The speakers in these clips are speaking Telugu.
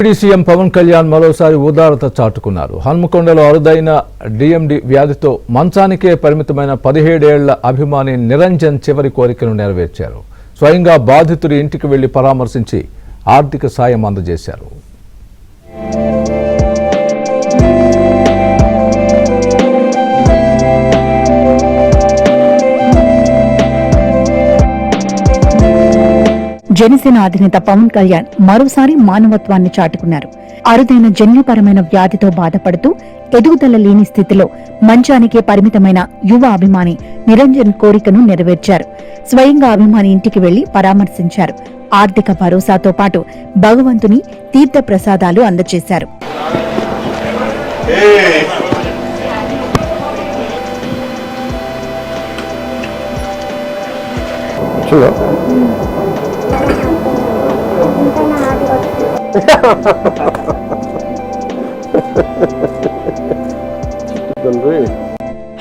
డిప్యూటీ సీఎం పవన్ కళ్యాణ్ మరోసారి ఉదారత చాటుకున్నారు. హన్మకొండలో అరుదైన డిఎండి వ్యాధితో మంచానికే పరిమితమైన 17 ఏళ్ల అభిమాని నిరంజన్ చివరి కోరికను నెరవేర్చారు. స్వయంగా బాధితుడి ఇంటికి వెళ్లి పరామర్శించి ఆర్థిక సాయం అందజేశారు. జనసేన అధినేత పవన్ కళ్యాణ్ మరోసారి మానవత్వాన్ని చాటుకున్నారు. అరుదైన జన్యుపరమైన వ్యాధితో బాధపడుతూ ఎదుగుదల లేని స్థితిలో మంచానికే పరిమితమైన యువ అభిమాని నిరంజన్ కోరికను నెరవేర్చారు. స్వయంగా అభిమాని ఇంటికి వెళ్లి పరామర్శించారు. ఆర్థిక భరోసాతో పాటు భగవంతుని తీర్థ ప్రసాదాలు అందజేశారు.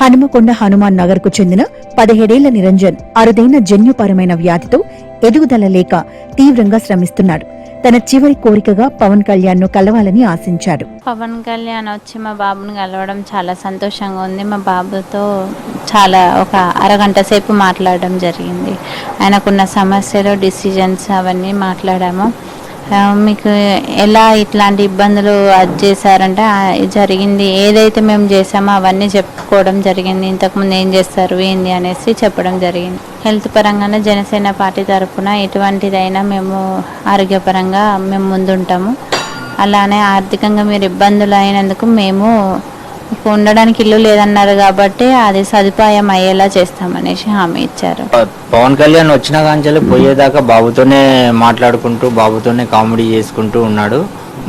హనుమకొండ హనుమాన్ నగర్ కు చెందిన 17 ఏళ్ల నిరంజన్ అరుదైన జన్యుపరమైన వ్యాధితో ఎదుగుదల లేక తీవ్రంగా శ్రమిస్తున్నాడు. తన చివరి కోరికగా పవన్ కళ్యాణ్ ను కలవాలని ఆశించాడు. పవన్ కళ్యాణ్ వచ్చి మా బాబుని కలవడం చాలా సంతోషంగా ఉంది. మా బాబుతో చాలా ఒక అరగంట సేపు మాట్లాడడం జరిగింది. ఆయనకున్న సమస్యలు, డిసిజన్స్ అవన్నీ మాట్లాడాము. మీకు ఎలా ఇట్లాంటి ఇబ్బందులు అది చేశారంటే జరిగింది, ఏదైతే మేము చేసామో అవన్నీ చెప్పుకోవడం జరిగింది. ఇంతకుముందు ఏం చేస్తారు ఏంది అనేసి చెప్పడం జరిగింది. హెల్త్ పరంగానే జనసేన పార్టీ తరఫున ఎటువంటిదైనా మేము ఆరోగ్యపరంగా మేము ముందుంటాము. అలానే ఆర్థికంగా మీరు ఇబ్బందులు అయినందుకు మేము ఉండడానికి ఇల్లు లేదన్నారు కాబట్టి అది సదుపాయం అయ్యేలా చేస్తామనేసి హామీ ఇచ్చారు. పవన్ కళ్యాణ్ వచ్చిన కాంచెల్లి పోయేదాకా బాబుతోనే మాట్లాడుకుంటూ బాబుతోనే కామెడీ చేసుకుంటూ ఉన్నాడు.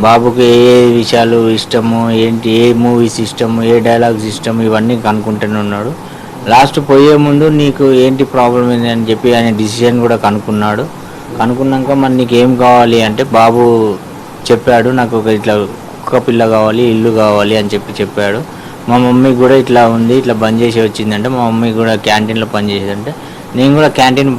బాబుకి ఏ విషయాలు ఇష్టము, ఏంటి ఏ మూవీస్ ఇష్టము, ఏ డైలాగ్స్ ఇష్టము ఇవన్నీ కనుక్కుంటూనే ఉన్నాడు. లాస్ట్ పోయే ముందు నీకు ఏంటి ప్రాబ్లం ఏంటి అని చెప్పి ఆయన డిసిజన్ కూడా కనుక్కున్నాడు. కనుక్కున్నాక మరి నీకు ఏం కావాలి అంటే బాబు చెప్పాడు, నాకు ఒక ఇట్లా కుక్క పిల్ల కావాలి, ఇల్లు కావాలి అని చెప్పాడు. మా మమ్మీ కూడా ఇట్లా ఉంది, ఇట్లా బంద్ చేసి వచ్చిందంటే మా మమ్మీ కూడా క్యాంటీన్లో పనిచేసేదంటే నేను కూడా క్యాంటీన్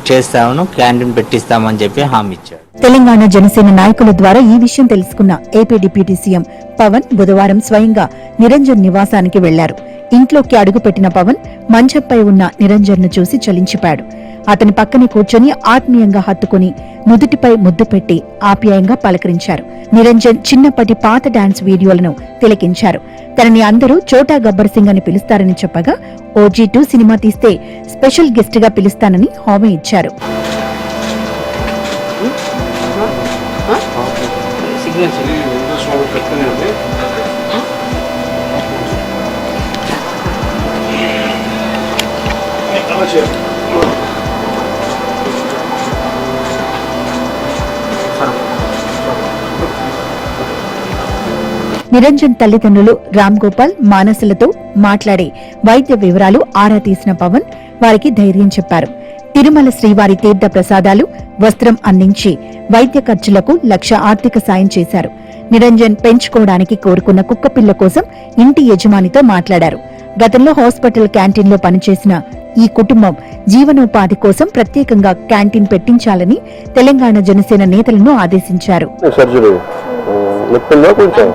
చేస్తాను, క్యాంటీన్ పెట్టిస్తామని చెప్పి హామీ ఇచ్చాడు. తెలంగాణ జనసేన నాయకుల ద్వారా ఈ విషయం తెలుసుకున్న ఏపీ డిప్యూటీ సీఎం పవన్ బుధవారం స్వయంగా నిరంజన్ నివాసానికి వెళ్లారు. ఇంట్లోకి అడుగుపెట్టిన పవన్ మంచంపై ఉన్న నిరంజన్ ను చూసి చలించిపోయాడు. అతని పక్కనే కూర్చొని ఆత్మీయంగా హత్తుకుని నుదుటిపై ముద్దు పెట్టి ఆప్యాయంగా పలకరించారు. నిరంజన్ చిన్నప్పటి పాత డాన్స్ వీడియోలను తిలకించారు. తనని అందరూ చోటా గబ్బర్ సింగ్ అని పిలుస్తారని చెప్పగా OG2 సినిమా తీస్తే స్పెషల్ గెస్ట్ గా పిలుస్తానని హామీ ఇచ్చారు. నిరంజన్ తల్లిదండ్రులు రామ్ గోపాల్, మానసులతో మాట్లాడి వైద్య వివరాలు ఆరా తీసిన పవన్ వారికి ధైర్యం చెప్పారు. తిరుమల శ్రీవారి తీర్థ ప్రసాదాలు, వస్త్రం అందించి వైద్య ఖర్చులకు 1,00,000 ఆర్థిక సాయం చేశారు. నిరంజన్ పెంచుకోవడానికి కోరుకున్న కుక్కపిల్ల కోసం ఇంటి యజమానితో మాట్లాడారు. గతంలో హాస్పిటల్ క్యాంటీన్లో పనిచేసిన ఈ కుటుంబం జీవనోపాధి కోసం ప్రత్యేకంగా క్యాంటీన్ పెట్టించాలని తెలంగాణ జనసేన నేతలను ఆదేశించారు. కొంచెం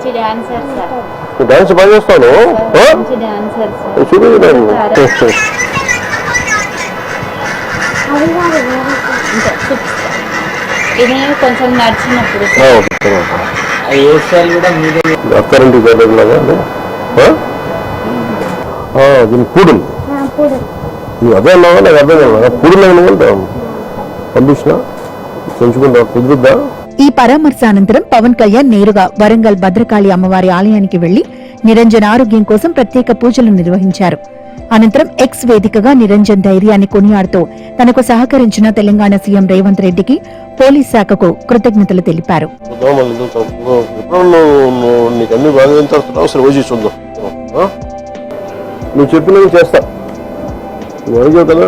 నడిచినప్పుడు అదే అన్నావా? నాకు అర్థం కదా. పూడులు పంపించిన పెంచుకుంటా కుదురుద్దా? ఈ పరామర్శ అనంతరం పవన్ కళ్యాణ్ నేరుగా వరంగల్ భద్రకాళి అమ్మవారి ఆలయానికి వెళ్లి నిరంజన్ ఆరోగ్యం కోసం ప్రత్యేక పూజలు నిర్వహించారు. అనంతరం ఎక్స్ వేదికగా నిరంజన్ ధైర్యాన్ని కొనియాడుతూ తనకు సహకరించిన తెలంగాణ సీఎం రేవంత్ రెడ్డికి, పోలీస్ శాఖకు కృతజ్ఞతలు తెలిపారు. నువ్వు చెప్పినవి చేస్తా, నువ్వు అడిగావు కదా,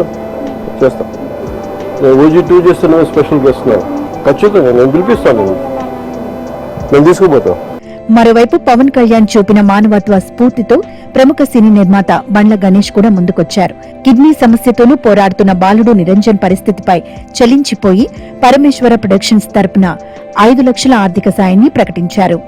చేస్తా. నేను OG2 చేస్తున్నా, స్పెషల్ గెస్ట్ ఖచ్చితంగా నేను పిలిపిస్తాను, నేను తీసుకుపోతా. మరోవైపు పవన్ కళ్యాణ్ చూపిన మానవత్వ స్ఫూర్తితో ప్రముఖ సినీ నిర్మాత బండ్ల గణేష్ కూడా ముందుకొచ్చారు. కిడ్నీ సమస్యతోనూ పోరాడుతున్న బాలుడు నిరంజన్ పరిస్థితిపై చలించిపోయి పరమేశ్వర ప్రొడక్షన్స్ తరపున 5 లక్షల ఆర్థిక సాయాన్ని ప్రకటించారు.